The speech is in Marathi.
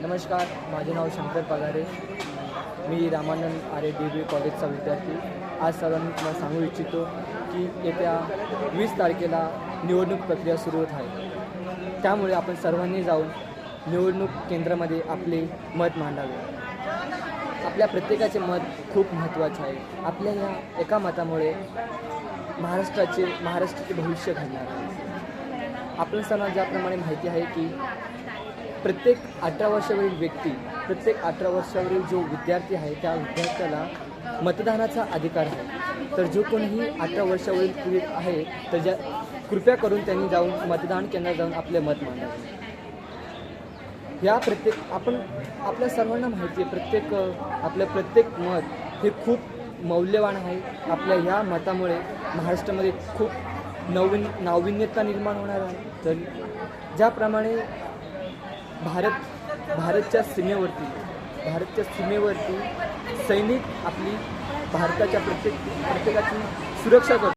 नमस्कार, माझे नाव शंकर पगारे. मी रामानंद आरे DB कॉलेजचा विद्यार्थी. आज सर्वांना तुम्हाला सांगू इच्छितो की येत्या 20 तारखेला निवडणूक प्रक्रिया सुरू होत आहे. त्यामुळे आपण सर्वांनी जाऊन निवडणूक केंद्रामध्ये आपले मत मांडावे. आपल्या प्रत्येकाचे मत खूप महत्त्वाचे आहे. आपल्या या एका मतामुळे महाराष्ट्राचे भविष्य घडणार आहे. आपण सर्वांना ज्याप्रमाणे माहिती आहे की प्रत्येक 18 वर्षावरील व्यक्ती, प्रत्येक 18 वर्षावरील जो विद्यार्थी आहे त्या विद्यार्थ्याला मतदानाचा अधिकार आहे. तर जो कोणीही 18 वर्षावरील पीडित आहे तर कृपया करून त्यांनी जाऊन मतदान केंद्रात जाऊन आपले मत मांडावे. आपल्या सर्वांना माहिती आहे आपलं प्रत्येक मत हे खूप मौल्यवान आहे. आपल्या ह्या मतामुळे महाराष्ट्रामध्ये खूप नाविन्यता निर्माण होणार आहे. तर ज्याप्रमाणे भारतच्या सीमेवरती सैनिक आपली भारताच्या प्रत्येकाची सुरक्षा करतो.